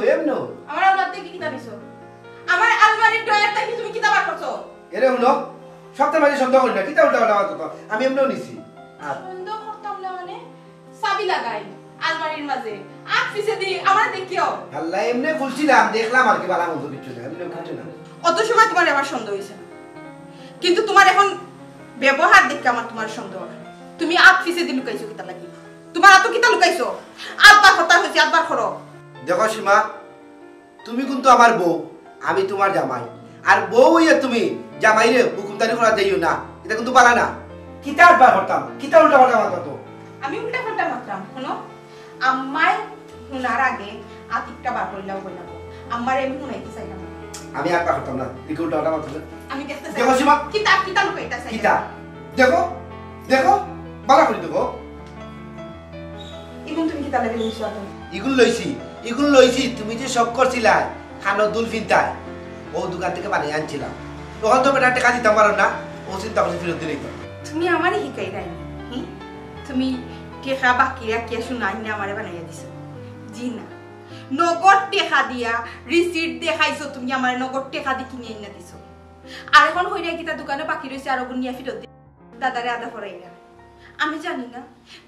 এমনো আমার আলমারি থেকে কিতাব নিছো আমার আলমারির ড্রয়ার থেকে তুমি কিতাব বার করছো এরে হুনো সপ্তাহ মাঝে সন্দেহ করি না কিতাব উল্টা পাল্টা আমি এমনও নিছি সন্দেহ করতাম না মানে চাবি লাগাই আলমারির মাঝে আফিসে দি আমার দেখিও আল্লাহ এমনি খুলছিলাম দেখলাম আর কি বালা মন্দ কিছু না এমনি খুলছে না অত সময় তোমার আমার সন্দেহ হইছে না কিন্তু তোমার এখন ব্যবহার দেখে আমার তোমার সন্দেহ তুমি আফিসে দি লুকাইছো কিতা লাগি তোমার এত কিতা লুকাইছো আব্বা কথা হইছে আব্বা করো দেখো সীমা তুমি কিন্তু আমার বউ আমি তোমার জামাই আর বউ হইয়া তুমি জামাই রে হুকুমদারি করা যাইও না এটা কিন্তু পালা না কিতা উল্টা করতাম কিতা উল্টা পাল্টা মারতাম তো আমি উল্টা পাল্টা মারতাম শোনো আম্মাই হুনার আগে আতিকটা বার কইলাও কইলাম আম্মার এমনি হুনাইতে চাইলাম আমি আর করতাম না কি উল্টা পাল্টা মারতাম আমি দেখতে চাই দেখো সীমা কিতা লুকাইতা চাই কিতা দেখো দেখো বালা করে দেখো ইগুন তুমি কিতা লাগে নিছো তুমি ইগুন লইছি তুমি যে সব করছিলা খানদুল ফিনতায় ও দোকান থেকে বানিয়ে আনছিলাম তখন তো বেটা টাকা দিতাম পারো না ও চিন্তা করে ফেরত দিলেই তো তুমি আমারই শিকাই নাই তুমি টেকা বাকি রাখিয়া শুনাই না আমারে বানাইয়া দিছো জি না নগদ টেকা দিয়া রিসিট দেখাইছো তুমি আমার নগদ টেকা দি কিনে এনে দিছো আর এখন হইরা কিতা দোকানে বাকি রইছে আর ওগুন নিয়া ফেরত দি দাদারে আদা ফরাইয়া আমি জানি না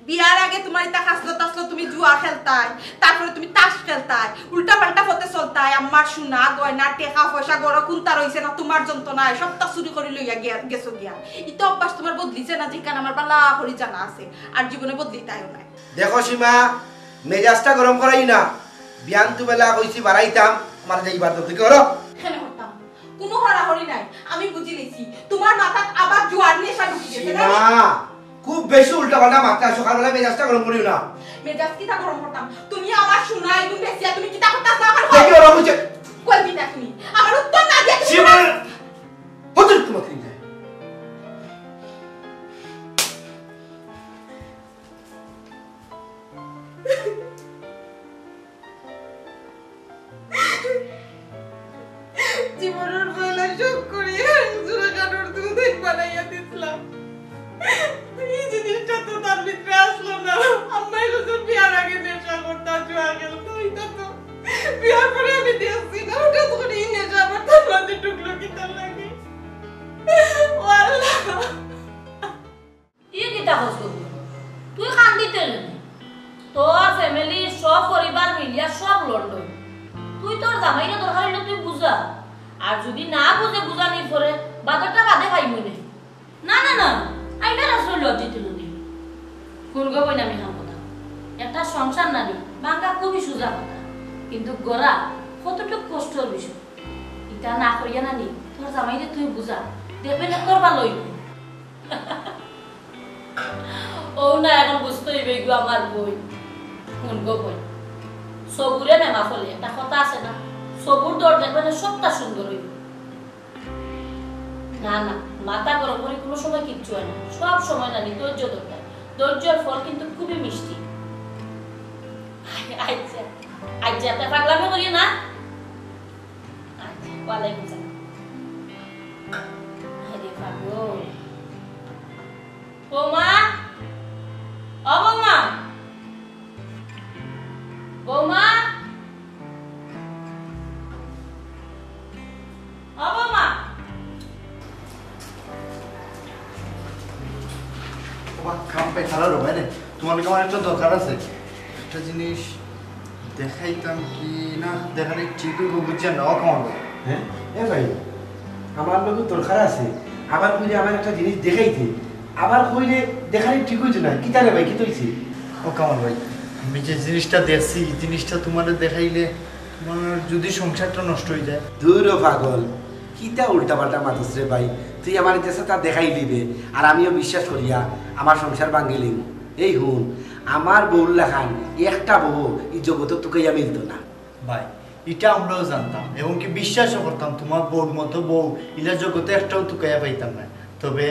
বিয়ার আগে তোমার ইতা হাসলো তাসলো তুমি জুয়া খেলতাই তারপরে তুমি তাস খেলতাই উল্টা পাল্টা পথে চলতাই আমার সোনা গয়না টেকা পয়সা গড় কুন্তা রইছে না তোমার যন্ত্রণায় সবটা চুরি করে লইয়া গেছো গিয়া ইতো অভ্যাস তোমার বদলিছে না যেখানে আমার বালা হরি জানা আছে আর জীবনে বদলিতাইও নাই দেখো সীমা মেজাজটা গরম করাই না বিয়ান তু বেলা কইছি বাড়াইতাম আমার যাইবার তো কি করো কেন হতাম কোনো হরাহরি নাই আমি বুঝি লইছি তোমার মাথাত আবার জুয়ার নেশা ঢুকে গেছে না খুব বেশি উল্টা পাল্টা মারতা সকালবেলা মেজাজটা গরম করিও না মেজাজ কিটা গরম করতাম তুমি আমার সোনা একদম বেশি তুমি কিটা করতাছ আমার দেখি ওরা বুঝে কই দিতা তুমি আমার উত্তর না দিয়া সীমা হতে তোমাকে নিয়ে জীবনের বইলা শোক করিয়া জোড়া কাটোর দুধ বানাইয়া দিছিলাম এই জিনিসটা তো তার ভিতরে আসলো না আম্মাই রসুন বিয়ার আগে নেশা করতাম জুয়া খেলতো এটা তো বিয়ার পরে আমি দেখছি না ওটা তো এই নেশা আমার তার মাঝে ঢুকলো কি তার লাগে আল্লাহ ই কিটা হস তুই কান্দিতে তোর ফ্যামিলি সব পরিবার মিলিয়া সব লড়ল তুই তোর জামাইরে দরকার হইলে তুই বুঝা আর যদি না বুঝে বুঝানি পরে বাজারটা বাদে খাই মনে না না না আইনা আসলে লজ্জিত লুদি কোন গো বইনা আমি হাম কথা একটা সংসার নারী বাঙ্গা খুবই সোজা কথা কিন্তু গড়া কতটুকু কষ্টর বিষয় এটা না করিয়া নানি তোর জামাইরে তুই বুঝা দেবে না তোর ভালো হইবে ও না এখন বুঝতে হইবে গো আমার বই কোন গো বই সবুরে মেমা ফলে একটা কথা আছে না সবুর দর দেখবে না সবটা সুন্দর হইবে না না মাথা গরম করে কোনো সময় কিচ্ছু হয় না সব সময় না ধৈর্য দরকার ধৈর্যের ফল কিন্তু খুবই মিষ্টি আচ্ছা আচ্ছা তা পাগলামি করি না আচ্ছা ওয়ালাইকুম সালাম আরে পাগল বৌমা ও বৌমা বৌমা ও বৌমা খাম্পে খারাপ হবে রে তোমার আমার একটা দরকার আছে একটা জিনিস দেখাইতাম কি না দেখালে চিকু বুঝছে না খাওয়াবো হ্যাঁ এ ভাই আমার লোক দরকার আছে আবার কইলে আমার একটা জিনিস দেখাইতে আবার কইলে দেখালে ঠিক হইছে না কি জানে ভাই কি তৈছি ও কামাল ভাই আমি যে জিনিসটা দেখছি জিনিসটা তোমার দেখাইলে তোমার যদি সংসারটা নষ্ট হয়ে যায় দূর পাগল কিতা উল্টা পাল্টা মাতস রে ভাই তুই আমার কাছে তা দেখাই দিবে আর আমিও বিশ্বাস করিয়া আমার সংসার ভাঙ্গিলিম এই হুন আমার বউর লেখান একটা বউ এই জগতে তোকে মিলতো না ভাই এটা আমরাও জানতাম এবং কি বিশ্বাসও করতাম তোমার বউর মতো বউ ইলা জগতে একটাও তুকাইয়া পাইতাম না তবে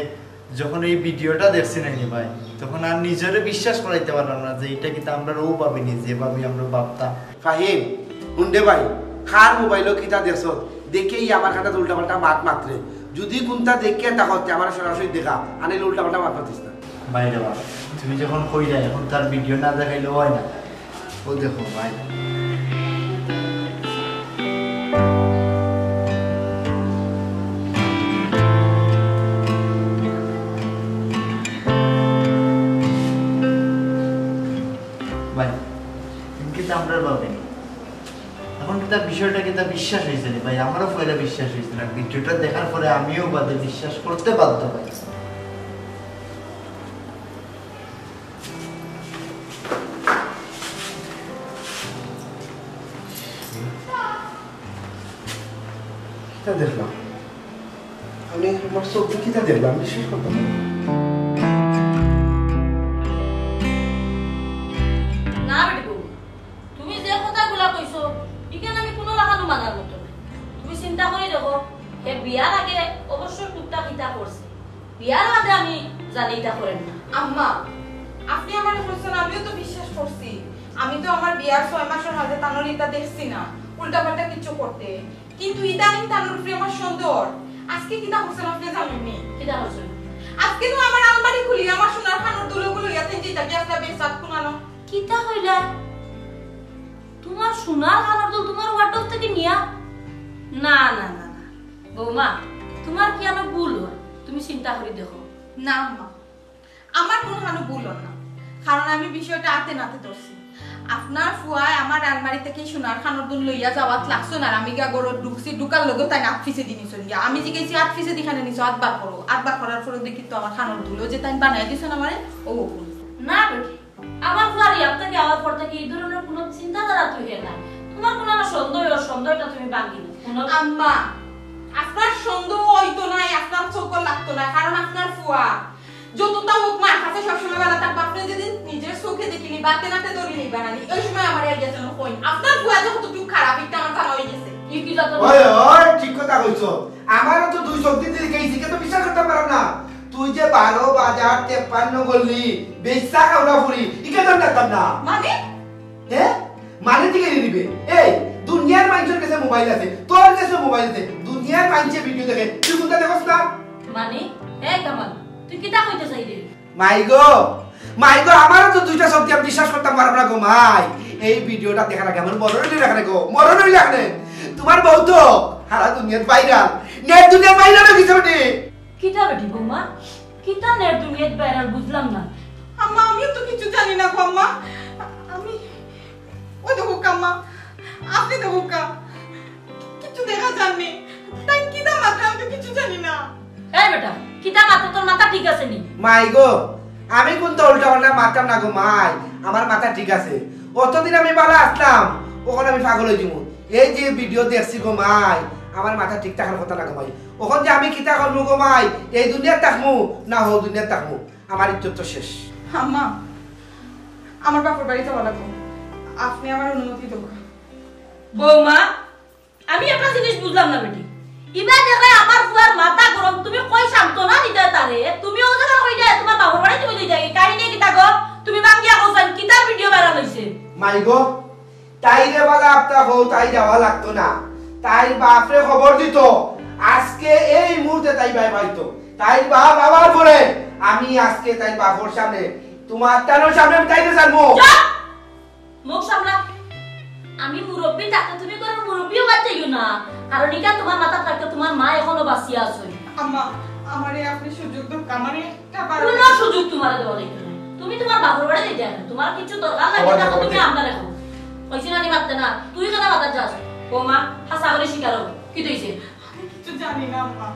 যখন এই ভিডিওটা দেখছি নাকি ভাই তখন আর নিজেরে বিশ্বাস করাইতে পারলাম না যে এটা কিন্তু আমরা ও ভাবিনি যেভাবে আমরা ভাবতাম ফাহিম হুন্ডে ভাই খার মোবাইলও কিতা দেখছ দেখেই আমার খাটা উল্টা পাল্টা মাত মাত্রে যদি কোনটা দেখে তাহলে আমার সরাসরি দেখা আনিলে উল্টা পাল্টা মাত মাতিস না বাইরে বাবা তুমি যখন কইরা এখন তার ভিডিও না দেখাইলে হয় না ও দেখো ভাই ভাই কিন্তু আমরা ভাবিনি এখন কিন্তু বিষয়টা কিন্তু বিশ্বাস হয়েছে রে ভাই, আমারও পয়লা বিশ্বাস হয়েছে না, ভিডিওটা দেখার পরে আমিও বাদে বিশ্বাস করতে বাধ্য ভাই। কিতা দেখলাম আমি আমার চোখে কিতা দেখলাম বিশ্বাস করতে পারি না। না বেটি বউ, তুমি যে কথাগুলা কইছো ইখানে আমি কোনো লাগানো মানার মতো না। তুমি চিন্তা করে দেখো, হে বিয়ার আগে অবশ্যই টুকটাক ইটা করছে, বিয়ার বাদে আমি জানি ইটা করেন না। আম্মা আপনি আমার বলছেন, আমিও তো বিশ্বাস করছি। আমি তো আমার বিয়ার 6 মাসের মাঝে তানোর ইটা দেখছি না উল্টা পাল্টা কিছু করতে, কিন্তু ইদানিং তানোর উপরে আমার সন্দেহ। আজকে কিটা করছেন আপনি জানেননি? কিটা হচ্ছে আজকে তো আমার আলমারি খুলি আমার সোনার খানোর দুলোগুলো ইয়াতে যেটা কি একটা বেসাত কুনানো। কিটা হইলা? তোমার সোনার খানার দল তোমার ওয়ার্ডরোব থেকে নিয়া? না না না না বৌমা, তোমার কি আমার ভুল হয়? তুমি চিন্তা করে দেখো। না আম্মা, আমার কোনো হানো ভুল না, কারণ আমি বিষয়টা হাতে নাতে ধরছি। আপনার ফুয়ায় আমার আলমারি থেকে সোনার খানোর দুল লইয়া যাওয়াত লাগছো না, আমি গা গরো ঢুকছি, ঢুকার লগে তাই না 8 ফিসে দিনিছ গিয়া। আমি জিজ্ঞেসি 8 ফিসে দিখানে নিছো, 8 বার করো, 8 বার করার পরে দেখি তো আমার খানোর দুল যে তাই বানাই দিছেন আমারে। ও না বেটি, আমার ফুয়ারি আপনাকে আমার পর থেকে এই ধরনের কোনো চিন্তাধারা তুই না, তোমার কোনো সন্দেহটা তুমি ভাঙি না। আম্মা আপনার সন্দেহ হইতো না, আপনার চোখ লাগতো না, কারণ আপনার ফুয়া যতটা হোক মার কাছে সবসময় বেলা থাকবে। আপনি যেদিন নিজের চোখে দেখিনি বাতে নাতে দড়ি বানানি, ওই সময় আমার একজন কই আপনার ফুয়া যতটুকু খারাপ এটা আমার জানা হয়ে গেছে। ওই ওই ঠিক কথা কইছো, আমারও তো 2 চোখ দিয়ে দেখাইছি কিন্তু বিশ্বাস করতে পারো না। তুই যে 12 বাজার 53 গল্লি বেচা খাওয়া ফুরি ইকে তো দেখতাম না মানে হ্যাঁ মানে দিকে দিবে। এই দুনিয়ার মানুষের কাছে মোবাইল আছে, তোর কাছে মোবাইল আছে, দুনিয়ার মানুষের ভিডিও দেখে তুই কোনটা দেখছ না? মানে এই কামাল তুই কিটা কইতে চাইলি? মাইগো আমারও তো 2টা শব্দ আমি বিশ্বাস করতাম পারব না গো মাই। এই ভিডিওটা দেখার আগে আমার মরণ রাখনে গো, মরণ রাখনে। তোমার বউ তো সারা দুনিয়ার ভাইরাল, নেট দুনিয়ার ভাইরাল হয়ে গেছে বেটি। কিটা বেটি বৌমা, কিটা নেট দুনিয়াত ভাইরাল বুঝলাম না। আম্মা আমিও তো কিছু জানি না গো আম্মা। আমি ওই দেখো আম্মা, আপনি দেখো কিছু দেখা যাননি, তাই কি না মাত্র আমি তো কিছু জানি না। এই বেটা কিটা মাথা, তোর মাথা ঠিক আছে নি? মাইগো আমি কোনটা উল্টা পাল্টা মারতাম না গো মাই, আমার মাথা ঠিক আছে। অতদিন আমি ভালো আসলাম, ওখানে আমি পাগল হয়ে যাবো। এই যে ভিডিও দেখছি গো মাই, আমার মাথা ঠিক থাকার কথা না গো মাই। ওখান যে আমি কিতা করবো গো মাই, এই দুনিয়ার থাকবো না হো দুনিয়ার থাকবো, আমার ইজ্জত তো শেষ। আম্মা আমার বাপের বাড়ি যাওয়া লাগবো, আপনি আমার অনুমতি দেবো। বৌমা আমি একটা জিনিস বুঝলাম না বেটি, ইবা দেখে আমার ফুয়ার মাথা গরম, তুমি কই সান্তনা দিতে তারে? তুমি ও জায়গা কই যায় তোমার বাবার বাড়ি তুমি যাই কাহিনী কিতা গো? তুমি বাঙ্গিয়া কোসান কিতা ভিডিও ভাইরাল হইছে? মাইগো তাই রে বালা আপনা হো তাই যাওয়া লাগতো না, তাই বাপরে খবর দিত আজকে এই মুহূর্তে তাই ভাই পাইতো। তাই বাপ আবার পরে আমি আজকে তাই বাপর সামনে তোমার তানোর সামনে আমি তাইতে জানবো। মুখ সামলা, আমি মুরব্বি থাকতে তুমি কোন মুরব্বিও বাচ্চাইও না, কারণ ইকা তোমার মাথা থাকতে তোমার মা এখনো বাঁচিয়া আছে। আম্মা আমারে আপনি সুযোগ দেন, আমারে একটা বার কোনো সুযোগ তোমার দেওয়া যাইতো না। তুমি তোমার বাবার বাড়ি যাইতে না, তোমার কিছু দরকার লাগে না, তুমি আমরা রাখো কইছি না নি মারতে না, তুই কেন মাথা যাস? বৌমা হাসা করে শিকার হবো কি দইছে? আমি কিছু জানি না আম্মা,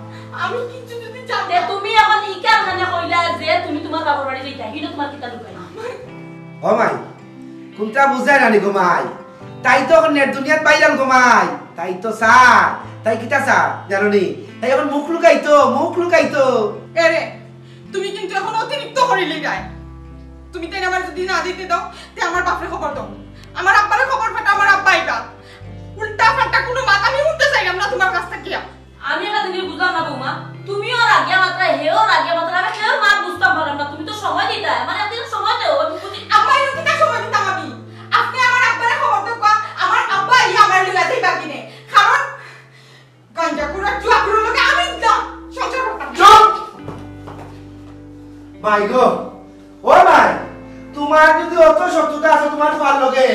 আমি কিছু যদি জানি তে তুমি এখন ইকার মানে কইলা যে তুমি তোমার বাবার বাড়ি যাইতা, হিনো তোমার কিতা লুকাই? ও মাই কোনটা বুঝায় না নি গো মাই, তাই তো এখন নেট দুনিয়াত পাইলাম গো মাই, তাই তো স্যার তাই কিতা স্যার জানো নি, তাই এখন মুখ লুকাইতো। এরে তুমি কিন্তু এখন অতিরিক্ত হরিলি যায়। তুমি তাই আমার যদি না দিতে দাও তে আমার বাপরে খবর দাও, আমার আব্বারে খবর ফাটা, আমার আব্বা এটা উল্টা ফাটা কোনো মাথা আমি উঠতে চাইলাম না তোমার কাছ থেকে। আমি এটা জিনিস বুঝলাম না বৌমা, তুমিও রাগিয়া মাত্রা হেও রাগিয়া মাত্রা, আমি হেও মার বুঝতাম পারলাম না। তুমি তো সময় দিতা, মানে আপনি সময় দেও, আমি বুঝি আব্বা এর কিটা সময় দিতাম আমি? আপনি আমার আব্বারে খবর দাও, আমার আব্বা ই আমার লইয়া যাইবা কিনে, কারণ গঞ্জাপুরা জুয়াপুর লোকে আমি দিতাম সংসার করতাম। চুপ মাই গো, ও মাই তোমার যদি অত শত্রুতা আছে তোমার ফাল লগে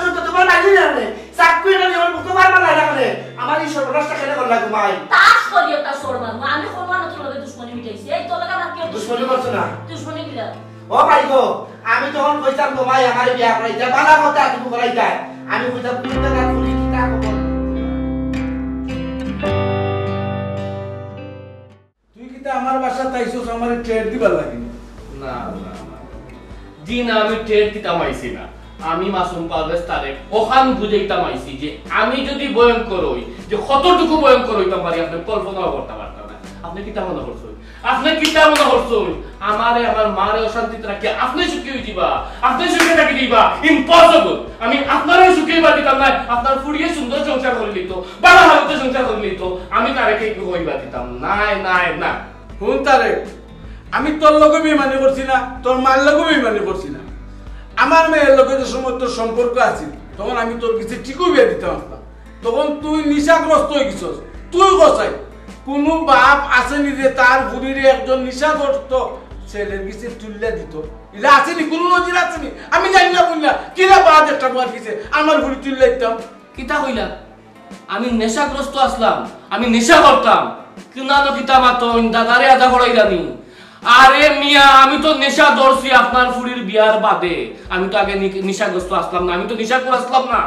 সত্য তোমার লাগি না রে চাকু এটা নিয়ে মুখ মারবা না রে, আমার এই সর্বনাশটা কেন করলা গো মাই? তাস করিও তা সরমান, আমি কোন না তোর লগে দুশমনি মিটাইছি, এই তোর লগে আমার কি দুশমনি করছ না? দুশমনি কিলা? ও মাই গো আমি তখন কইতাম গো ভাই আমার বিয়া করাইতা বালা কথা তুমি করাইতা আমি কইতাম তুমি টাকা ফুলি কিতা খবর তুই কিতা আমার বাসা তাইছস আমার ট্রেড দিবার লাগি না না না জি না আমি ট্রেড দিতাম আইছি না আমি মাসুম পারভেজ তারেক ওখান বুঝাইতাম আইছি যে আমি যদি ভয়ঙ্কর হই যে কতটুকু ভয়ঙ্কর হইতাম পারি আপনি কল্পনাও করতে পারতাম না আপনি কিতা মনে করছেন আপনি কিতা মনে করছেন আমারে আমার মারে অশান্তিতে রাখি আপনি সুখী হই দিবা আপনি সুখে থাকি দিবা ইম্পসিবল আমি আপনারও সুখী হইবা দিতাম না আপনার ফুড়িয়ে সুন্দর সংসার করে লিত বাবা হালতে সংসার করে লিত আমি তারেকে একটু হইবা দিতাম নাই নাই না হুন তারে আমি তোর লগে বেইমানি করছি না তোর মার লগে বেইমানি করছি না আমার মেয়ের লগে যে সময় তোর সম্পর্ক আছে তখন আমি তোর কিছু ঠিকই বিয়ে দিতাম না তখন তুই নিশাগ্রস্ত হয়ে গেছিস তুই কসাই কোনো বাপ আসেনি যে তার বুড়িরে একজন নিশাগ্রস্ত ছেলের কিছু তুললে দিত এটা আসেনি কোনো নজির আসেনি আমি জানি না বুঝলা কিরা বাদ একটা বাদ গেছে আমার বুড়ি তুললে দিতাম কিতা হইলা আমি নেশাগ্রস্ত আসলাম আমি নেশা করতাম কিনানো কিতা মাতো দাদারে আদা করাইলানি আরে মিয়া আমি তো নেশা ধরছি আপনার ফুড়ির বিয়ার বাদে আমি তো আগে নেশাগ্রস্ত আসলাম না আমি তো নেশা করে আসলাম না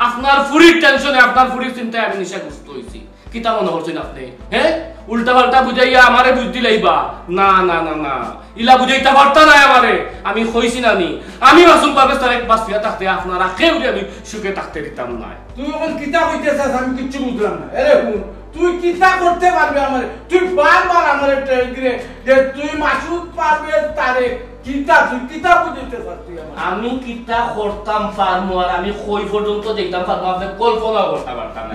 আপনার ফুড়ির টেনশনে আপনার ফুড়ির চিন্তায় আমি নেশাগ্রস্ত হইছি কিতা মনে করছেন আপনি হ্যাঁ উল্টা পাল্টা বুঝাইয়া আমারে বুঝতে লাইবা না না না না ইলা বুঝাইতে পারতা না আমারে আমি কইছি না নি আমি মাসুম পারভেজ তারেক বাঁচিয়া থাকতে আপনারা কেউ আমি সুখে থাকতে দিতাম না তুই এখন কিতা কইতেছস আমি কিচ্ছু বুঝলাম না আরে হুন তুই কিতা করতে পারবি আমারে তুই বারবার আমারে ট্রেন দিলে যে তুই মাসুদ পারবে তারে কিতা তুই কিতা বুঝতে পারতি আমি কিতা করতাম পারমু আর আমি কই পর্যন্ত দেখতাম পারমু আপনি কল্পনা করতে পারতাম না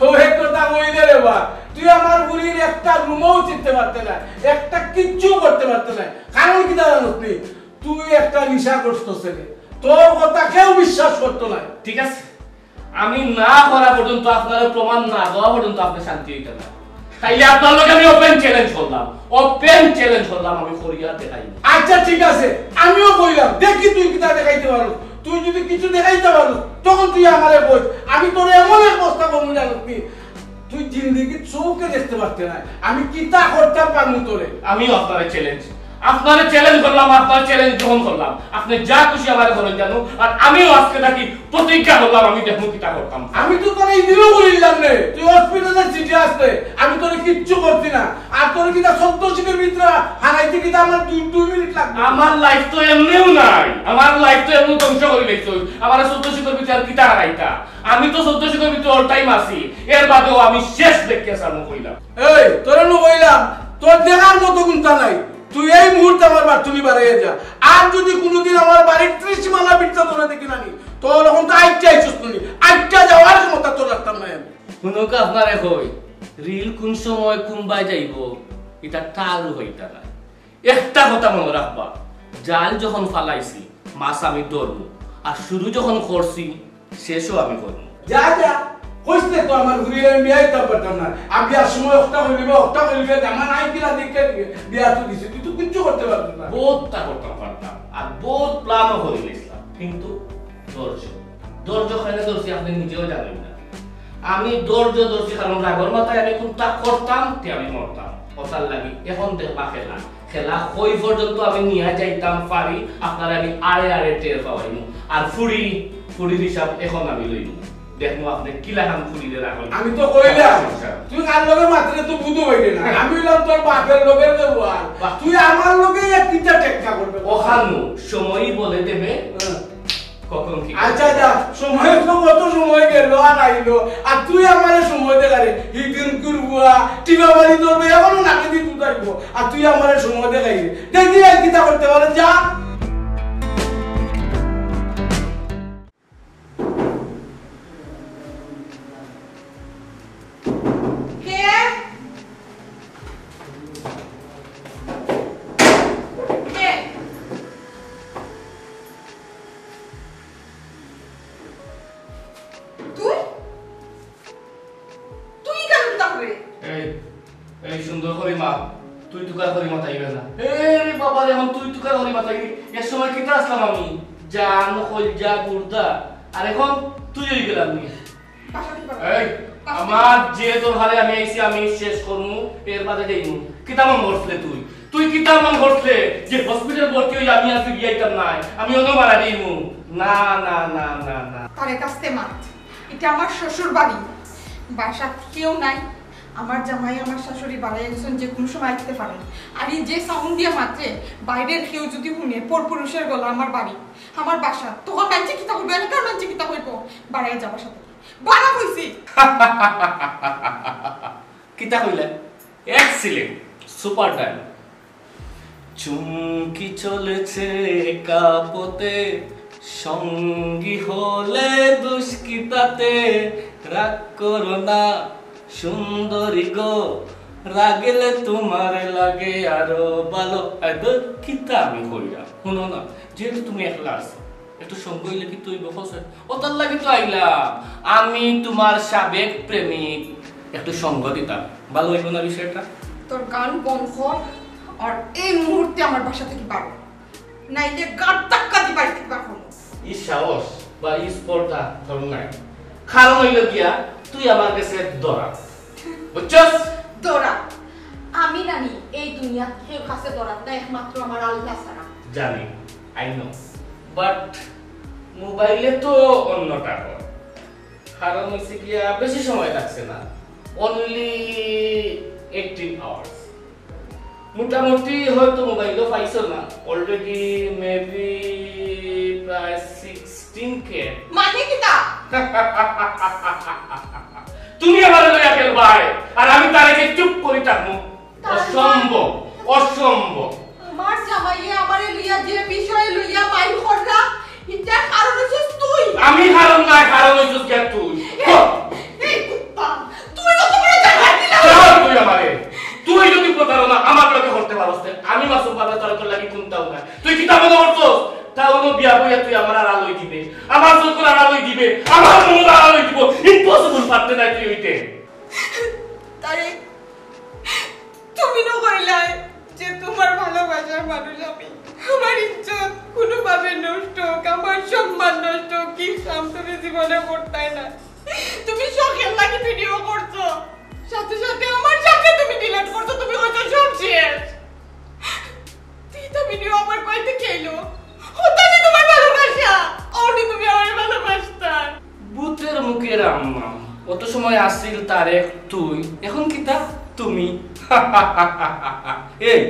ওই কথা কইলে রে বা তুই আমার বুড়ির একটা রুমও চিনতে পারতে না একটা কিচ্ছু করতে পারতে না কারণ কিতা জানোস তুই একটা নিশাগ্রস্ত ছেলে তোর কথা কেউ বিশ্বাস করতো না ঠিক আছে আমি না করা পর্যন্ত আপনার প্রমাণ না দেওয়া পর্যন্ত আপনি শান্তি হইতে না তাইলে আপনার লোক আমি ওপেন চ্যালেঞ্জ করলাম আমি করিয়া দেখাই আচ্ছা ঠিক আছে আমিও কইলাম দেখি তুই কিতা দেখাইতে পারো তুই যদি কিছু দেখাইতে পারো তখন তুই আমারে কই আমি তোর এমন এক অবস্থা করবো জানো তুই জিন্দেগি চৌকে দেখতে পারতে না আমি কিতা করতে পারবো তোরে আমিও আপনার চ্যালেঞ্জ করলাম আপনার চ্যালেঞ্জ গ্রহণ করলাম আপনি যা খুশি আমার করেন জানো আর আমিও আজকে থাকি প্রতিজ্ঞা করলাম আমি দেখবো কিতা করতাম আমি তো তোর এই দিনও বলিলাম রে তুই হসপিটালে চিঠি আসলে আমি তোরে কিচ্ছু করছি না আর তোর কিনা সন্তোষের ভিতরে হারাইতে কিনা আমার 2 মিনিট লাগবে আমার লাইফ তো এমনিও নাই আমার লাইফ তো এমনি ধ্বংস করে লেগেছে আমার সন্তোষের ভিতরে আর কিতা হারাইতা আমি তো সন্তোষের ভিতরে অল টাইম আছি এর বাদেও আমি শেষ দেখে সামনে কইলাম এই তোরে নো কইলাম তোর দেখার মতো গুণটা নাই তুই এই মুহূর্তে আমার বাড়ি বাড়াইয়া যা আর যদি কোনোদিন আমার বাড়ির 30 মালা বিটটা তোরা দেখি না নি তোর এখন তো আইটা আইছস নি আইটা যাওয়ার ক্ষমতা তোর রাখতাম না কোনক আপনারে কই রিল কোন সময় কুম্বাই যাইব এটা তারও হইতা না একটা কথা মনে রাখবা জাল যখন ফালাইছি মাছ আমি ধরবো আর শুরু যখন করছি শেষও আমি করব যা যা কইতে তো আমার ঘুরিয়ে বিয়াই তা পারতাম না আমি আর সময় একটা হইবে জামা নাই কিলা দেখে বিয়া তো দিছি তুই তো কিচ্ছু করতে পারবি না বহুতটা করতে পারতাম আর বহুত প্ল্যানও করে নিয়েছিলাম কিন্তু ধৈর্য খাইলে ধরছি আপনি নিজেও জানেন না আমি ধৈর্য কারণ রাগর মাথায় আমি কোনটা করতাম তে আমি মরতাম কথার লাগি এখন দেখবা খেলা কই পর্যন্ত আমি নিয়ে যাইতাম পারি আপনারা আমি আড়ে টের পাওয়াইমু আর ফুড়ির হিসাব এখন আমি লইমু দেখমু আপনি কি লাগাম ফুড়িরে রাখল আমি তো কইলাম তুই আর লগে মাত্রে তো বুঝো হইবে না আমি হইলাম তোর বাপের লগের দেওয়ার তুই আমার লগে এক কিটা টেক্কা করবে ওখানো সময়ই বলে দেবে কখন কি আচ্ছা যা সময় তো কত সময় গেল আর আইলো আর তুই আমারে সময় দেখারে হিদিন করবুয়া টিবা বাড়ি ধরবে এখনো নাকি দি তুই যাইবো আর তুই আমারে সময় দেখাই দেখি এক কিটা করতে পারে যা এই সুন্দর করে মা তুই তুকার করে মাথাইবে না রে বাবা এখন তুই তুকার করে মাথাই এর সময় কিটা আসলাম আমি জান কলজা গুর্দা আর এখন তুই হই গেলাম নি এই আমার যে তোর হারে আমি আইছি আমি শেষ করমু এর বাদে যাইমু কিটা মন করছলে তুই তুই কিতা মন করলে যে হসপিটাল ভর্তি হই আমি আজ গিয়াইতাম নাই আমি অন্য মারা দিমু না না না না না তারে কাছে মাত এটা আমার শ্বশুর বাড়ি বাসা কেউ নাই আমার জামাই আমার শাশুড়ি বাড়ি একজন যে কোনো সময় আসতে পারেন আর এই যে সাউন্ড দিয়ে মাত্রে বাইরের কেউ যদি শুনে পরপুরুষের গলা আমার বাড়ি আমার বাসা তখন মানছে কিতা হইব এলাকার মানছে কিতা হইব বাড়াইয়া যাবার সাথে বাড়া হইছি কিতা কইলে এক্সিলেন্ট সুপার ডায়লগ চুমকি চলেছে কাপতে সঙ্গী হলে দুষ্কিতাতে রাগ করো না সুন্দরী গো রাগলে তোমার লাগে আরো ভালো কিতা আমি কইরা শুনো না যেহেতু তুমি একলা আছো একটু সঙ্গ হইলে কি তুই বসে ওটার লাগে তো আইলাম আমি তোমার সাবেক প্রেমিক একটু সঙ্গ দিতাম ভালো হইব না বিষয়টা তোর গান বন্ধ আর এই মুহূর্তে আমার বাসা থেকে বাড়ো নাইলে গাড় ধাক্কা দি বাড়ি থেকে বাড়ো ই সাহস বা ই স্পর্ধা তোর নাই কারণ হইল গিয়া তুই আমার কাছে দরা বুঝছস দরা আমি জানি এই দুনিয়া কেউ কাছে দরাত না একমাত্র আমার আল্লাহ ছাড়া জানি আই নো বাট মোবাইলে তো অন্যটা হয় কারণ হচ্ছে গিয়া বেশি সময় লাগছে না অনলি 18 আওয়ার্স মোটামুটি হয়তো মোবাইলও পাইছো না অলরেডি মেবি প্রায় 16K মানে কিতা তুমি আমার লইয়া খেলবাই আর আমি তারে যে চুপ করে থাকবো অসম্ভব অসম্ভব আমার জামাইয়ে আমারে লিয়া যে বিষয় লইয়া মাই করলা এটা কারণ হইছিস তুই আমি কারণ না কারণ হইছিস কে তুই এই কুত্তা তুই কত বড় জায়গা দিলা তুই আমারে তুই যদি প্রতারণা আমার লোকে করতে পারছ আমি মাসুম পাবে তোর লাগি কোনটাও না তুই কি তা মনে করছস তাহলে বিয়া বইয়া তুই আমার আর আলোই দিবে আমার চোখ আর আলোই দিবে আমার মন আর আলোই দিব ইম্পসিবল পারতে নাই তুই হইতে তারে তুমি না কইলাই যে তোমার ভালোবাসার মানুষ আমি আমার ইজ্জত কোনোভাবে নষ্ট হোক আমার সম্মান নষ্ট হোক কি কাম তুমি জীবনে করতাই না তুমি শখের লাগি ভিডিও করছো সাথে সাথে আমার সাথে তুমি ডিলিট করছো তুমি হয়তো সব শেষ তিনটা ভিডিও আমার কইতে খেলো হতে যে তোমার ভালোবাসা ওনি তুমি আমার ভালোবাসতা ভূতের মুখের আম্মা অত সময় আসিল তারে তুই এখন কিতা তুমি এই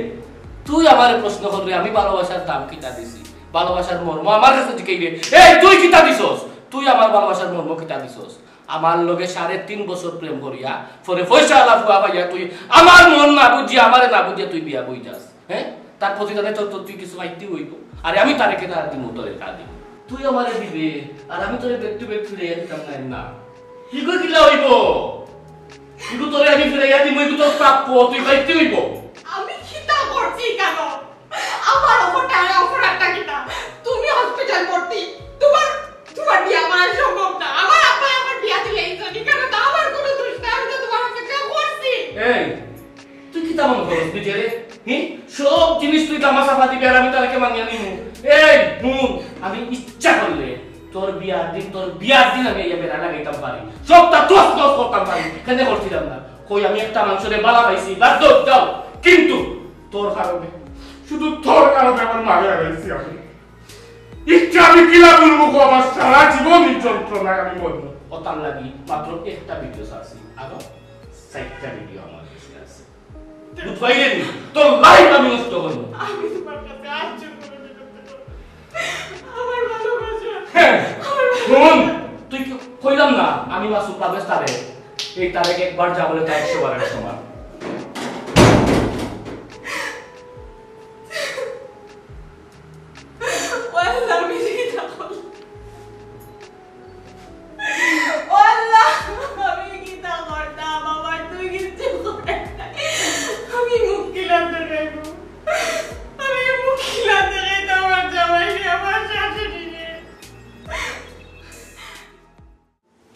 তুই আমারে প্রশ্ন করলি আমি ভালোবাসার দাম কিতা দিছি ভালোবাসার মর্ম আমার কাছে জিজ্ঞাসা এই তুই কিতা দিছস তুই আমার ভালোবাসার মর্ম কিতা দিছস আমার লগে 3.5 বছর প্রেম করিয়া পরে পয়সা আলাপ হওয়া ভাইয়া তুই আমার মন না বুঝিয়া আমারে না বুঝিয়া তুই বিয়া বই যাস হ্যাঁ তার প্রতিদানে তো তুই কিছু পাইতে হইব আর আমি তারে কেনা দিম তোরে কাঁদি তুই আমারে দিবে আর আমি তোরে ব্যক্তি ব্যক্তি রে দিতাম না কি কই কিলা হইব ইগো তোরে আমি ফিরাইয়া দিমু ইগো তোর প্রাপ্য তুই পাইতে হইব আমি খিতা করছি কেন আমার ওপরটা অপরাধটা কিনা তুমি হসপিটাল ভর্তি তোমার বিয়া আমার সম্ভব না আমার আপা আমার বিয়া দিলে এই জন্য কেন তা আমার কোনো দোষ না আমি তো তোমার অপেক্ষা করছি এই তুই কি তামন করছ তুই রে সব জিনিস তুই তামাশা পাতি আর আমি তারকে মানিয়া নিমু এই হুন আমি ইচ্ছা করলে তোর বিয়ার দিন আমি এই বেড়া লাগাইতাম পারি সবটা দোষ করতাম পারি কেন করছিলাম না কই আমি একটা মানুষের বালা পাইছি বাদ দাও কিন্তু তোর কারণে শুধু তোর কারণে আমার মারা গেছি আমি ইচ্ছা আমি কিলা বলবো আমার সারা জীবন যন্ত্রণায় আমি মরবো ওটার লাগি মাত্র একটা ভিডিও ছাড়ছি আরো 4টা ভিডিও আমার কাছে আছে বুঝবাইলেন তোর লাইফ আমি নষ্ট করবো আমি তোমার কাছে আশ্চর্য করে দিতে আমার ভালোবাসা শুন তুই কইলাম না আমি মাসুম পাবে তারে এই তারেক একবার যা বলে তা 100 বারের সমান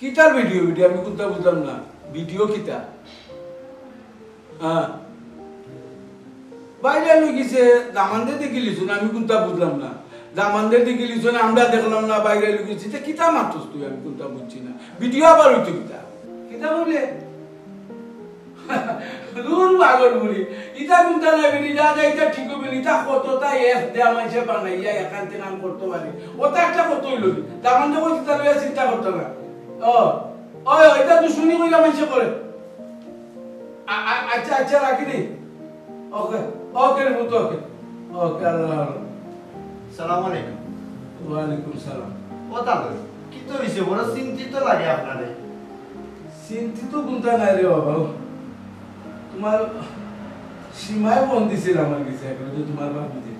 কিতার ভিডিও আমি কোনটা বুঝলাম না ভিডিও কিতা হ্যাঁ বাইরে লুকিছে দামানদের দেখে লিছুন আমি কোনটা বুঝলাম না দামানদের দেখে লিছুন আমরা দেখলাম না বাইরে লুকিছে যে কিতা মারছস তুই আমি কোনটা বুঝছি না ভিডিও আবার হইতো কিতা বলে দূর পাগল বুড়ি ইটা কোনটা নাই বেরি যা যা ইটা ঠিক হবে ইটা কতটা এফ দেয়া মাইছে বানাইয়া এখান থেকে কাম করতে পারে ওটা একটা কতই লবি তার মানে যখন চিন্তা লইয়া চিন্তা করতে না ও ওই এটা তো শুনি কইলা মাইছে করে আচ্ছা আচ্ছা রাখি দি ওকে ওকে রে বুতো ওকে ওকে আল্লাহ সালাম আলাইকুম। ওয়ালাইকুম সালাম ও তাহলে কি তো হইছে বড় চিন্তিত লাগে আপনারে? চিন্তিত কোনটা নাই রে বাবা তোমার সীমায় ফোন দিছিল আমার কাছে এখন যে তোমার বাবুতে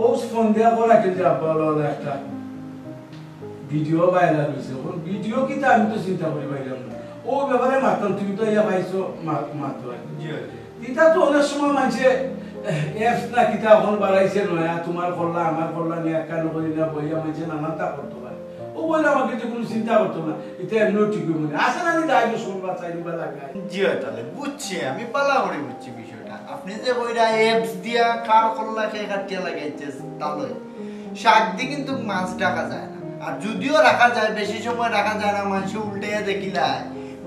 ও ফোন দেওয়া করা কিন্তু আব্বা একটা ভিডিও ভাইরাল হয়েছে ওর ভিডিও কিটা আমি তো চিন্তা করি পাইলাম না ও ব্যাপারে মারতাম তুমি তো ইয়া পাইছো মারতো এটা তো অনেক সময় মানুষে এফস না কিতা এখন বাড়াইছে নয় তোমার করলা আমার করলা নিয়ে একা নকরি না বইয়া মানুষে নানানটা করতে পারে ও বলে আমাকে তো কোনো চিন্তা করতো না এটা এমনিও ঠিক হইব না আসলে আমি যাইবো শুনবা চাইবা লাগাই জি তাহলে বুঝছি আমি পালা করে বুঝছি বিষয়টা। আপনি যে কইরা অ্যাপস দিয়া কার করলা খেয়ে কাটিয়া লাগাইছে তাহলে শাক দিয়ে কিন্তু মাছ রাখা যায় না, আর যদিও রাখা যায় বেশি সময় রাখা যায় না। মানুষ উল্টে দেখিলা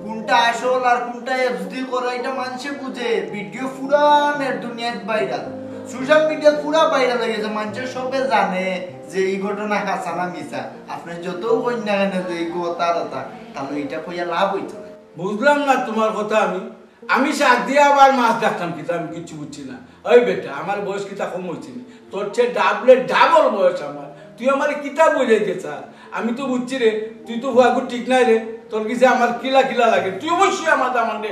কোনটা আসল আর কোনটা অ্যাপস দিয়ে করা এটা মানুষে বুঝে। ভিডিও পুরানের দুনিয়াত ভাইরাল, সোশ্যাল মিডিয়া পুরা ভাইরাল হয়ে গেছে, মানুষের সবে জানে যে এই ঘটনা হাসা না মিছা। আপনি যত কই না কেন যে এই কথা তাহলে এটা কইয়া লাভ হইতো না। বুঝলাম না তোমার কথা। আমি শাক দিয়ে আবার মাছ ডাকতাম কিতা আমি কিচ্ছু বুঝছি না। ওই বেটা আমার বয়স কিতা কম হয়েছে না, তোর চেয়ে ডাবল বয়স আমার, তুই আমার কিতা বুঝাইতে চা? আমি তো বুঝছি রে, তুই তো হুয়াগু ঠিক নাই রে, তোর কিছু আমার কিলা কিলা লাগে। তুই অবশ্যই আমার দামান রে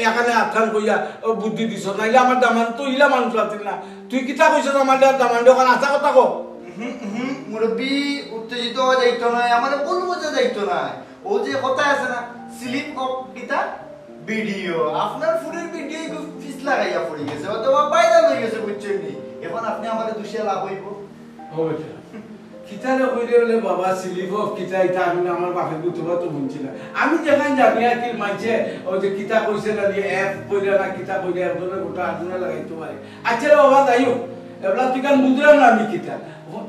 এখানে আখ্যান কইয়া বুদ্ধি দিছ, নাইলে আমার দামান তো ইলা মানুষ আছিল না। তুই কিতা কইছ আমার দামান ওখানে আসা কথা কো। মুরব্বী উত্তেজিত হওয়া যাইতো না, আমার বলবো বোঝা যাইতো না। ও যে কথা আছে না স্লিপ অফ কিতা ভিডিও, আপনার ফোনের ভিডিও ফিস লাগাইয়া পড়ে গেছে অথবা ভাইরাল হয়ে গেছে, বুঝছেন নি? এখন আপনি আমারে দুশিয়া লাভ হইব। ও বেটা কিতারে কইরে বলে বাবা স্লিপ অফ কিতা এটা আমি আমার বাপের গুতবা তো বুঝছি না। আমি যেখানে জানি আর কি মানছে ওই যে কিতা কইছে না যে অ্যাপ কইরা না কিতা কইরা একজনের গোটা আজনে লাগাইতে পারে। আচ্ছা রে বাবা যাইও এবলা তুই কান বুঝলাম না আমি কিতা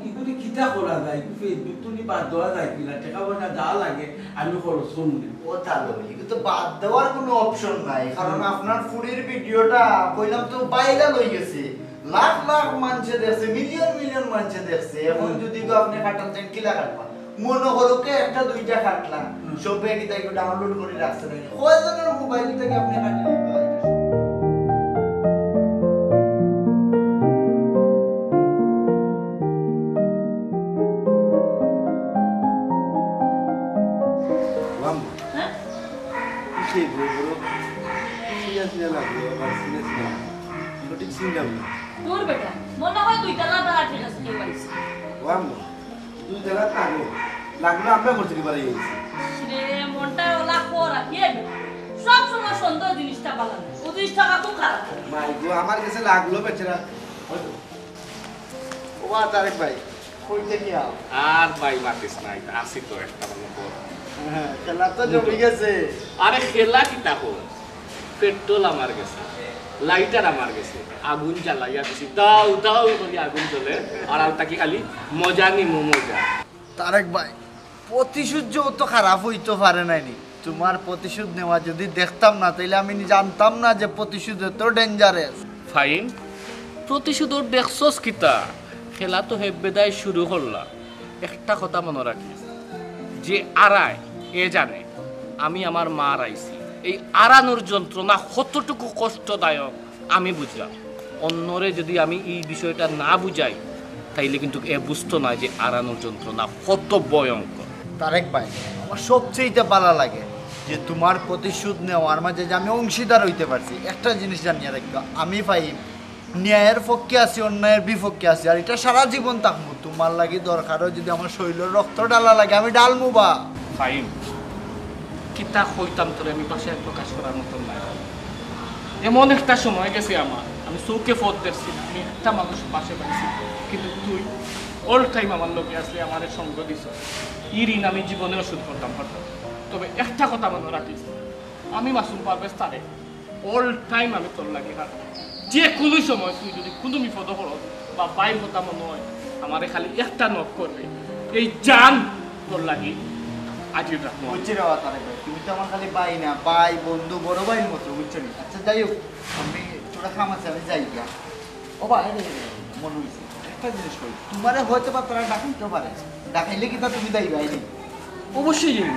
ইগুলি কিতা করা যায়, ফেসবুক তো নি বাদ দেওয়া যায় কিনা, টাকা পয়সা যা লাগে আমি খরচ করুন। ও তাহলে কিন্তু বাদ দেওয়ার কোনো অপশন নাই, কারণ আপনার ফুডের ভিডিওটা কইলাম তো ভাইরাল হয়ে গেছে, লাখ লাখ মানুষে দেখছে, মিলিয়ন মিলিয়ন মানুষে দেখছে। এখন যদি আপনি কাটাচ্ছেন কিলা কাটবা, মনে করো কে একটা দুইটা কাটলাম, সবে কিতা একটু ডাউনলোড করে রাখছেন, কয়জনের মোবাইল থেকে আপনি কাটিয়ে দিতে হয়। তোর বেটা মনে হয় দুইটা না দাঁড়া ঠিক আছে কেউ পাইছে লাগলো আমরা করতে পারি রে মনটা ওলা করা কি সব সময় সুন্দর জিনিসটা বানানো ও জিনিসটা খুব খারাপ। মাই গো আমার কাছে লাগলো বেচারা। ওয়া তারেক ভাই কইতে কি আর ভাই মাতিস না, এটা আসি তো একটা মনে কর। হ্যাঁ খেলা তো জমে গেছে। আরে খেলা কি তাকো, পেট্রোল আমার গেছে, লাইটার আমার গেছে, আগুন জ্বালাইয়া দিছি, দাও দাও করে আগুন জ্বলে, আর আলটা কি খালি মজা নিমু মজা। তারেক ভাই প্রতিশোধ তো খারাপ হইতে পারে নাইনি। তোমার প্রতিশোধ নেওয়া যদি দেখতাম না তাইলে আমি জানতাম না যে প্রতিশোধ এত ডেঞ্জারাস। ফাইন প্রতিশোধর দেখছস কিতা, খেলা তো হেবেদায় শুরু করলা। একটা কথা মনে রাখিস, যে আড়ায় এ জানে আমি আমার মা রাইছি, এই আড়ানোর যন্ত্রণা কতটুকু কষ্টদায়ক আমি বুঝলাম। অন্যরে যদি আমি এই বিষয়টা না বুঝাই তাইলে কিন্তু এ বুঝতো না যে আড়ানোর যন্ত্রণা কত ভয়ঙ্কর। তারেক ভাই আমার সবচেয়ে ভালো লাগে যে তোমার প্রতিশোধ নেওয়ার মাঝে যে আমি অংশীদার হইতে পারছি। একটা জিনিস জানিয়ে রাখবো, আমি ভাই ন্যায়ের পক্ষে আছি, অন্যায়ের বিপক্ষে আছি, আর এটা সারা জীবন থাকবো। তোমার লাগে দরকারও যদি আমার শরীরের রক্ত ডালা লাগে আমি ডালমু বা। ফাইন কিতা হইতাম তোর আমি বাসায় প্রকাশ করার মতন নাই। এমন একটা সময় গেছে আমার, আমি চৌকে ফোট দেখছি, আমি একটা মানুষ পাশে পাইছি, কিন্তু তুই অল টাইম আমার লোকে আসলে আমার সঙ্গ দিছ। ই ঋণ আমি জীবনেও শোধ করতাম হয়তো। তবে একটা কথা মনে রাখিস, আমি মাসুম পারভেজ তারে অল টাইম আমি তোর লাগে হাত। যে কোনো সময় তুই যদি কোনো বিপদ করো বা বাইর কথা মনে হয়, আমারে খালি একটা নক করবে, এই জান তোর লাগি আজি রাখবো বুঝছি রে তারে ভাই তুমি তো আমার খালি ভাই না ভাই বন্ধু বড় ভাইয়ের মতো বুঝছো নি আচ্ছা যাই হোক আমি তোরা খাম আছে আমি যাই গিয়া ও ভাই মনে হয়েছে একটা জিনিস করি তোমারে হয়তো বা তোরা ডাকাইতে পারে ডাকাইলে কি তা তুমি যাই ভাই নি অবশ্যই যাইব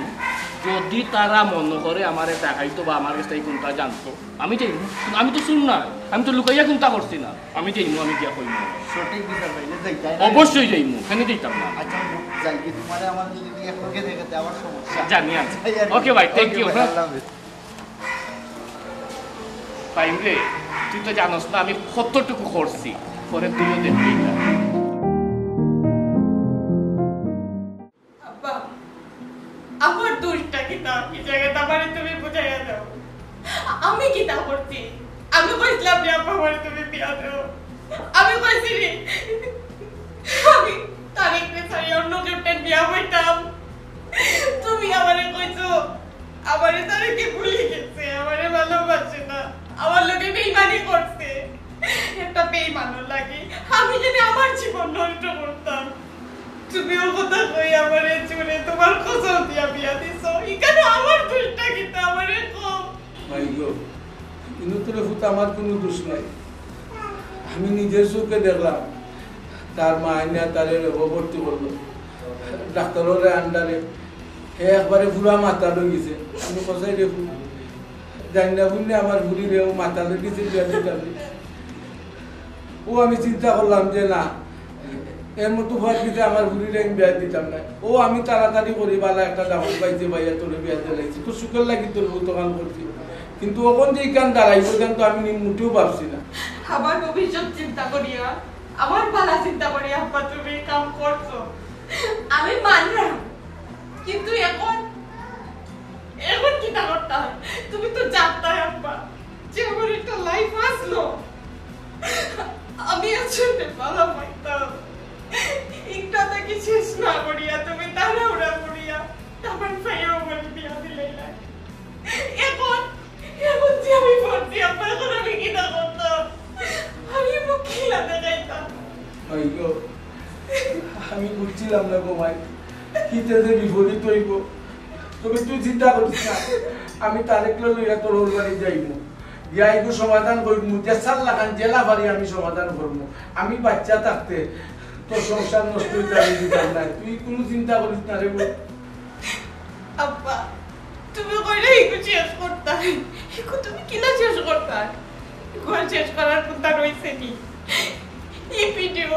যদি তারা মনে করে আমার দেখাইতো বা আমার কাছে কোনটা জানতো আমি যাইব আমি তো শুন না আমি তো লুকাইয়া কোনটা করছি না আমি যাইব আমি গিয়া কইব সঠিক বিচার পাইলে যাই তাই অবশ্যই যাইব কেন যাইতাম না আচ্ছা যাই কি তোমারে আমার যদি একলগে দেখাতে আমার সমস্যা জানি আছে ওকে ভাই থ্যাংক ইউ আল্লাহ হাফেজ টাইম রে তুই তো জানোস না আমি কতটুকু করছি পরে তুইও দেখবি না আব্বা আমার দোষটা কি তা কি জায়গাটা আমারে তুমি বুঝাইয়া দাও আমি কি তা করছি আমি কইছিলাম যে আব্বা আমারে তুমি বিয়া দাও আমি কইছি রে আমি তারিখে ছাড়ি অন্য জোটের বিয়া হইতাম তুমি আমারে কইছো আমারে তারিখে ভুলে গেছে আমারে ভালোবাসে না আমার লোকে বেইমানি করছে একটা বেইমানও লাগে আমি যদি আমার জীবন নষ্ট করতাম তুমি ও কথা কই আমারে চুরে তোমার কসম দিয়া বিয়া দিছো এখানে আমার দোষটা কিন্তু আমারে কম ভাই গো কিন্তু তোর ফুট আমার কোনো দোষ নাই আমি নিজের চোখে দেখলাম তার মা আইনা তারে ভর্তি করলো ডাক্তারের আন্ডারে একবারে পুরা মাথা লই গেছে আমি কষাই দেখুন জানি না বুঝলে আমার ঘুরি রে মাথা লই গেছে বিয়া দিতাম ও আমি চিন্তা করলাম যে না এর মতো ভয় দিতে আমার ঘুরিরে আমি বিয়া দিতাম না ও আমি তাড়াতাড়ি করি বালা একটা দামন পাইছে ভাইয়া তোর বিয়া দিয়ে লাগছে তোর সুখের লাগি তোর দোকান করছি কিন্তু ওখান যে কান দাঁড়াইব কিন্তু আমি মোটেও ভাবছি না আমার ভবিষ্যৎ চিন্তা করিয়া আমার ভালো চিন্তা করিয়া আব্বা তুমি কাম করছো আমি মানলাম কিন্তু এখন কি তা করতে হয় তুমি তো জানতাই আব্বা যে আমার একটা লাইফ আসলো আমি আসলে ভালো পাইতাম একটা থেকে শেষ না করিয়া তুমি তাড়াহুড়া করিয়া তারপর ফাইয়া আমার বিয়া দিলে না এখন যে আমি ভর্তি আপনার এখন আমি কি তা করতাম আমি মুখ খিলা দেখাইতাম ভাইগো আমি বুঝছিলাম না গো ভাই কিতে যে বিপরীত হইব তবে তুই চিন্তা করিস না আমি তারেকলে লইয়া তোর ওর বাড়ি যাইব যাইব সমাধান করবো দেশার লাগান জেলা বাড়ি আমি সমাধান করবো আমি বাচ্চা থাকতে তোর সংসার নষ্ট হইতে আমি দিতাম না তুই কোনো চিন্তা করিস না রে বল আব্বা তুমি কইলে ইকু শেষ করতা ইকু তুমি কিলা শেষ করতা ইকু শেষ করার কথা রইছে নি এই ভিডিও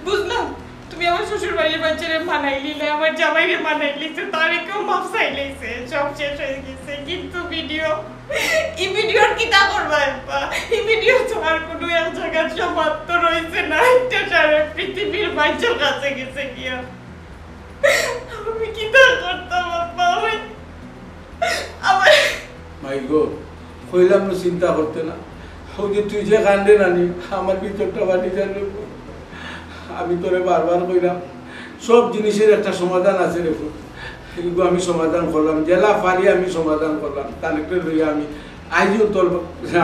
বুঝলাম তুমি আমার শ্বশুর বাড়ির বাচ্চারে মানাই লিলে আমার জামাইরে মানাই লিছে তারে কেউ মাপ চাই লইছে সব শেষ হয়ে গেছে কিন্তু এই ভিডিওর কি তা করবা আব্বা এই ভিডিও তো আর কোনো এক জায়গার সমাপ্ত রয়েছে না এটা সারা পৃথিবীর বাচ্চার কাছে গেছে গিয়া আমি কি তা করতাম আব্বা ভাইগো কইলাম না চিন্তা করতে না ওই যে তুই যে কান্দে নানি আমার ভিতরটা বাড়ি জানলে আমি তোরে বারবার কইলাম সব জিনিসের একটা সমাধান আছে রে এগুলো আমি সমাধান করলাম জেলা পারি আমি সমাধান করলাম কালেক্টর লইয়া আমি আজও তোর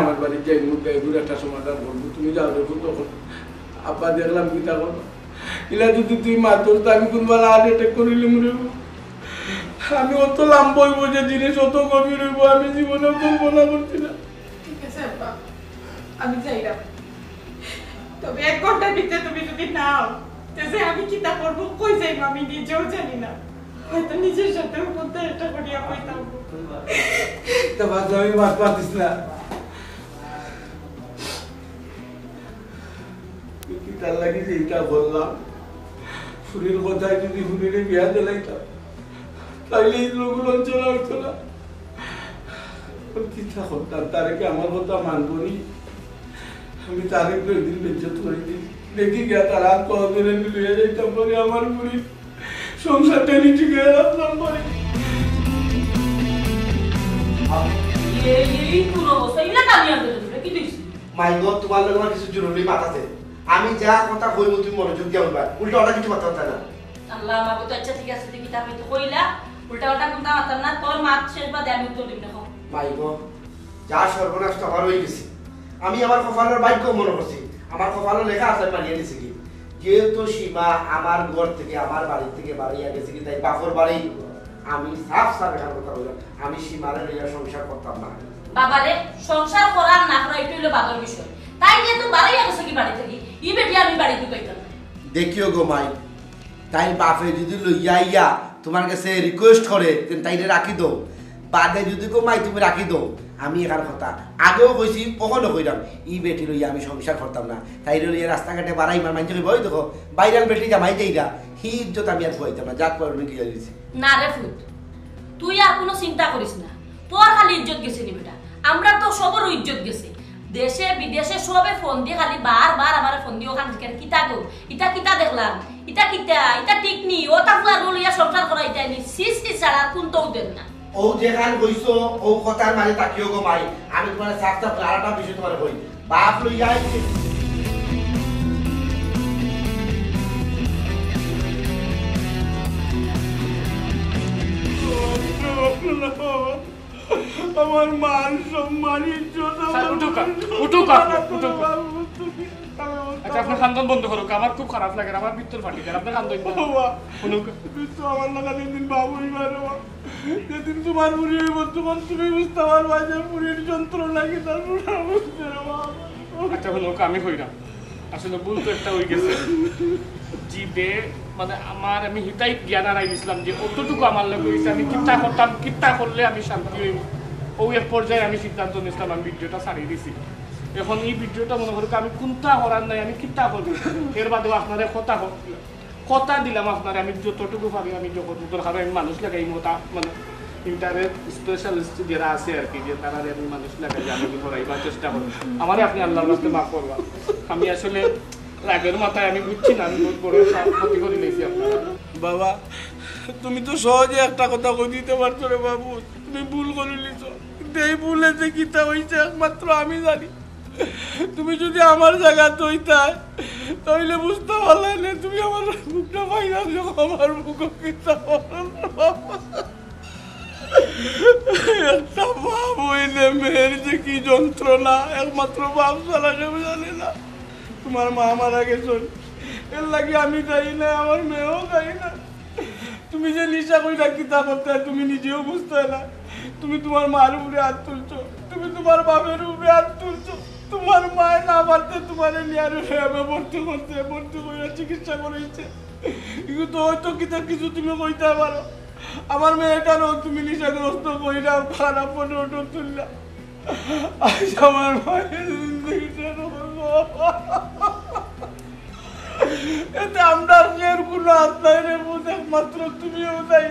আমার বাড়ি যাই মুখ এগুলো একটা সমাধান করবো তুমি যাও রেখো তখন আব্বা দেখলাম গীতা করো ইলা যদি তুই মাতর তো আমি কোনবেলা হার্ট অ্যাটাক করিলাম রে আমি অত লাম্ব হইব যে জিনিস অত গভীর হইব আমি জীবনে কল্পনা করছি না ঠিক আছে আব্বা আমি যাইলাম তবে 1 ঘন্টার ভিতরে তুমি যদি নাও তাহলে আমি কি তা করবো কই যাইব আমি নিজেও জানি না হয়তো নিজের সাথে মধ্যে এটা করিয়া কইতাম তা বাজে আমি মাত পাতিস না কি তার লাগি যে এটা বললাম ফুরির কথায় যদি ফুরিরে বিয়া দিলাইতাম তাইলে এই লোকগুলো চলা হতো না কি তা করতাম তারেকে আমার কথা মানবো নি আমি তারে দিন বেজ্জত করে দিই দেখি গিয়া তার হাত পাওয়া ধরে লইয়া যাইতাম পরে আমার বুড়ি সংসারটা নিচে গিয়ে রাখলাম পরে এই কোন অবস্থা ইলা কামিয়া দিলে কি দিছি মাই গড তোমার লগে আমার কিছু জরুরি মাথাতে আমি যা কথা কইব তুমি মনোযোগ দিয়া বলবা উল্টা ওটা কিছু কথা হচ্ছে না আল্লাহ আমাকে তো আচ্ছা ঠিক আছে দেখি তারপরে তো কইলা উল্টা উল্টা কোনটা মাতাম না তোর মাত শেষ বাদে আমি উত্তর দিব না মাই গড যা সর্বনাশ তো আমার হয়ে গেছে আমি আমার কপালের ভাগ্য মনে করছি আমার কপালে লেখা আছে মানিয়ে নিছি কি যেহেতু সীমা আমার ঘর থেকে আমার বাড়ি থেকে বাড়িয়া গেছে কি তাই বাপর বাড়ি আমি সাফ সাফ এখানে কথা বললাম আমি সীমারে লইয়া সংসার করতাম না বাবারে সংসার করার না করা এটা হলো বাবার বিষয় তাই নিয়ে তো বাড়াই গেছে কি বাড়ি থেকে ই বেটি আমি বাড়ি ঢুকাইতাম দেখিও গো মাই তাই বাপে যদি লইয়া ইয়া তোমার কাছে রিকোয়েস্ট করে তাইরে রাখি দাও বাদে যদি গো মাই তুমি রাখি দাও আমি এখান কথা আগেও কইছি কখনো কইলাম ই বেটি লইয়া আমি সংসার করতাম না তাইরে লইয়া রাস্তাঘাটে বাড়াই মার মানছে বই দেখো বাইরাল বেটি জামাই যাইরা হি ইজ্জত আমি আর কইতাম না যাক করবে কি জানিস না রে ফুট তুই আর কোনো চিন্তা করিস না তোর খালি ইজ্জত গেছে নি বেটা আমরা তো সবার ইজ্জত গেছে দেশে বিদেশে সবে ফোন দিয়ে খালি বারবার আমার ফোন দিয়ে ওখান থেকে কিতা গো এটা কিতা দেখলাম এটা ঠিক নি ও তাফলা লইয়া সংসার করা এটা নি সিস ছাড়া কোন তো দেন না ও যেখান কইছো ও কথার মানে তাকিও গো মাই আমি তোমার সাফ সাফ আরেকটা বিষয় তোমার কই বাপ লইয়া আমার মান সম্মান ইজ্জত আচ্ছা আপনার খান্দন বন্ধ করুক আমার খুব খারাপ লাগে আমার ভিতর ফাটি যায় আপনার খান্দন আমার লাগা যেদিন বাবুই বাবা যেদিন তোমার বুড়ি হইব তখন তুমি বুঝতে পারবা যে বুড়ির যন্ত্রণা কি তারপর বুঝতে আচ্ছা হলো আমি হইলাম আসলে ভুল তো একটা হয়ে গেছে জিবে মানে আমার আমি হিতাই জ্ঞান হারাই দিছিলাম যে অতটুকু আমার লাগে হয়েছে আমি কিতা করতাম কিতা করলে আমি শান্তি হইব ও এক পর্যায়ে আমি সিদ্ধান্ত নিয়েছিলাম আমি ভিডিওটা ছাড়িয়ে দিছি এখন এই ভিডিওটা মনে করো আমি কোনটা করার নাই আমি কিতা করব এর বাদেও আপনারা কথা দিলাম আপনারা আমি যতটুকু পারি আমি যতটুকু দরকার আমি মানুষ লাগাই মতা মানে ইন্টারনেট স্পেশালিস্ট যারা আছে আর কি যে তারা আমি মানুষ লাগাই আমি করাইবার চেষ্টা করি আমারে আপনি আল্লাহর রাস্তে মাফ করবা আমি আসলে রাগের মাথায় আমি বুঝছি না আমি বহুত বড় ক্ষতি করে নিয়েছি আপনারা বাবা তুমি তো সহজে একটা কথা কই দিতে পারছো রে বাবু তুমি ভুল করে নিছো কিন্তু এই ভুলে যে কিতা হয়েছে একমাত্র আমি জানি তুমি যদি আমার জায়গায় হইতা তাহলে বুঝতে পারলে না তুমি আমার বুকটা পাইনা আমার বুক কিতা একটা বাপ হইলে মেয়ের যে কি যন্ত্রণা একমাত্র বাপ ছাড়া কেউ জানে না তোমার মা মারা গেছো এর লাগে আমি যাই না আমার মেয়েও যাই না তুমি যে নিশা কইরা কিতা করতে তুমি নিজেও বুঝতে না তুমি তোমার মার উপরে হাত তুলছো তুমি তোমার বাপের উপরে হাত তুলছো তোমার মায় না পারতে তোমার নিয়ার ভর্তি করতে ভর্তি করে চিকিৎসা করেছে কিন্তু হয়তো কিতা কিছু তুমি কইতে পারো আমার মেয়েটারও তুমি নিশাগ্রস্ত কইরা খারাপ ফটো ওটো তুললা আজ আমার মায়ের এতে আমরা এর কোনো আত্মায় রে বোধ একমাত্র তুমিও যাই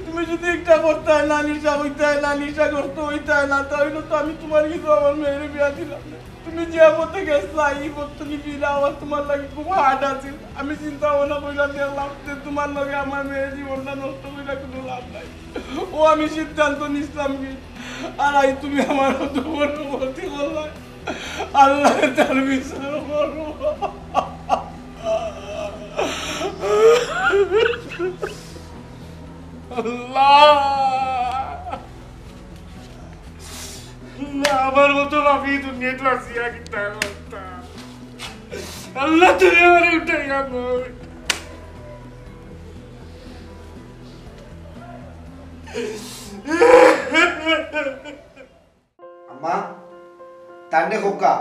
তুমি যদি একটা করতে হয় না নিশা হইতে হয় না নিশাগ্রস্ত হইতে হয় না তাহলে তো আমি তোমার কিন্তু আমার মেয়ের বিয়া দিলাম তুমি যে পথে গেছলা এই পথ তুমি বিলা আমার তোমার লাগে খুব হার্ড আছে আমি চিন্তা ভাবনা কইরা দেখলাম যে তোমার লগে আমার মেয়ের জীবনটা নষ্ট কইরা কোনো লাভ নাই ও আমি সিদ্ধান্ত নিছিলাম কি আর আই তুমি আমার অত বড় ক্ষতি করলা আল্লাহ তার বিচার করো আমার মতো ভাবি দুনিয়া তো আসিয়া কিতা করতা আল্লাহ তুমি আমার উঠাই আনো আম্মা তান্ডে খোকা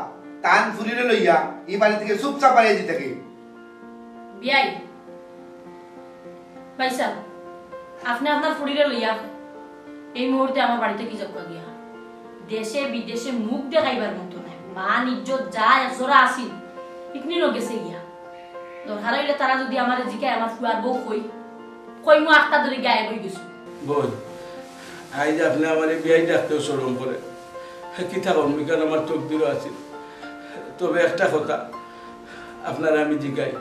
তান ফুরিরে লইয়া এই বাড়ি থেকে চুপচাপ বাড়িয়ে যেতে কি বিয়াই পয়সা আপনি আপনার ফুড়িরে লইয়া এই মুহূর্তে আমার বাড়িতে কি যাবো গিয়া দেশে বিদেশে মুখ দেখাইবার মতো নাই মান ইজ্জত যা জোরা আসিল ইতনি লোক গেছে গিয়া দরকার হইলে তারা যদি আমার জিকায় আমার ফুয়ার বউ কই মু আটটা ধরে গায়ে বই গেছো বোন আজ আপনি আমার বিয়াই ডাকতেও শরম করে কিতা করবি কারণ আমার তকদিরও আছে তবে একটা কথা আপনার আমি জিগাই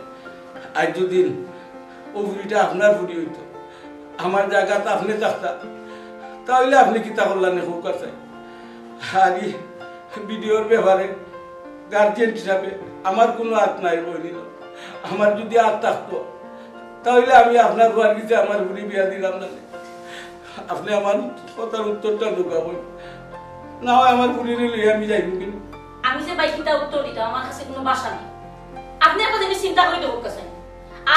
আজ যদি ও বুড়িটা আপনার বুড়ি হইতো আমার জায়গাতে আপনি থাকতা তাহলে আপনি কিতা করলেন খুব কাছে আর ভিডিওর ব্যাপারে গার্জিয়ান হিসাবে আমার কোনো হাত নাই বই নিল আমার যদি হাত থাকতো তাহলে আমি আপনার বুয়ার কাছে আমার বুড়ি বিয়া দিলাম না আপনি আমার কথার উত্তরটা ঢুকাবই না হয় আমার বুড়ির লইয়া আমি যাইব কিন্তু আমি যে ভাই কিতা উত্তর দিতাম আমার কাছে কোনো ভাষা নেই আপনি একটা জিনিস চিন্তা করে দেবো কাছে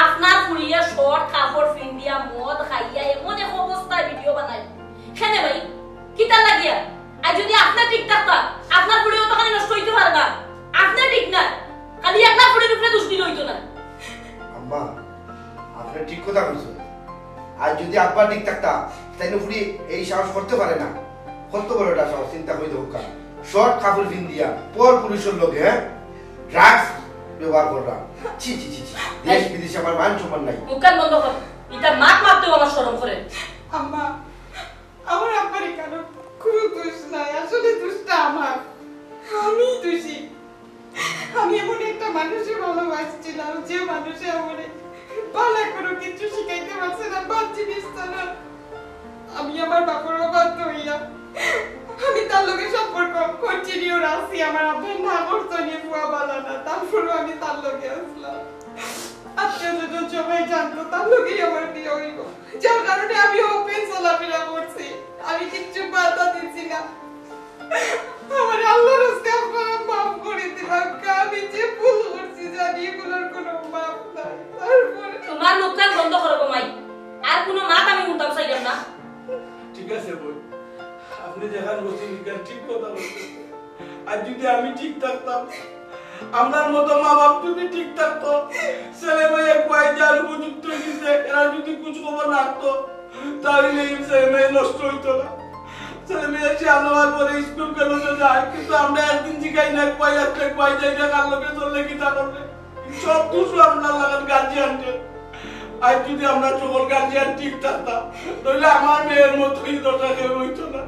আপনার ফুড়িয়া শর্ট কাপড় ফিন্দিয়া মদ খাইয়া এমন এক অবস্থা ভিডিও বানাই কেন ভাই কিতা লাগিয়া আর যদি আপনি ঠিক থাকতা আপনার ভিডিও তো খালি নষ্ট হইতে পারে না আপনি ঠিক না খালি একটা ভিডিওর উপরে দোষ দিলে হইতো না আম্মা আপনি ঠিক কথা কইছেন আর যদি আব্বা ঠিক থাকতা তাইলে ফুড়ি এই সাহস করতে পারে না কত বড় একটা সাহস চিন্তা করে হোক শর্ট কাপড় পিন দিয়া পর পুলিশের লোকে হ্যাঁ ড্রাগস ব্যবহার করা ছি ছি ছি ছি দেশ বিদেশে আমার মান সম্মান নাই মুখের বন্ধ কর এটা মাত মারতেও আমার শরম করে আম্মা আমার আব্বার কেন কোনো দোষ নাই আসলে দোষটা আমার আমি দোষী আমি এমন একটা মানুষের ভালোবাসছিলাম যে মানুষে আমারে ভালো করে কিছু শিখাইতে পারছে না বাদ জিনিস না আমি আমার বাবার বাধ্য হইয়া আমি তার লোকের সম্পর্ক কন্টিনিউ রাখছি আমার আব্বার না করতো নিয়ে বুয়া বালানা তারপরও আমি তার লোকে আসলাম আত্মীয় স্বজন সবাই জানতো তার লোকেই আমার বিয়ে হইব যার কারণে আমি ওপেন চলাফেরা করছি আমি কিচ্ছু বাধা দিচ্ছি না আমার আল্লাহর রাস্তে আপনারা মাফ করে দিলাম আমি যে ভুল করছি জানি এগুলোর কোনো মাফ নাই তারপরে তোমার মুখের বন্ধ করো মাই আর কোনো মাত আমি উল্টাম চাইলাম না ঠিক আছে বই আপনি যেখানে বলছেন ঠিক কথা বলছেন আর যদি আমি ঠিক থাকতাম আমার মতো মা বাপ যদি ঠিক থাকতো ছেলে মেয়ে কয় যার উপযুক্ত দিছে এরা যদি কুछ খবর রাখতো তাহলে এই ছেলে মেয়ে নষ্ট হইতো না ছেলে মেয়ে চালাবার পরে স্কুল গেল তো যায় কিন্তু আমরা একদিন জিগাই না কয় আসলে কয় যাই না কার লোকে চললে কি তা করবে সব দোষ আমরা লাগান গার্জিয়ানকে আর যদি আমরা সকল গার্জিয়ান ঠিক থাকতাম তাহলে আমার মেয়ের মতোই দশা কেউ হইতো না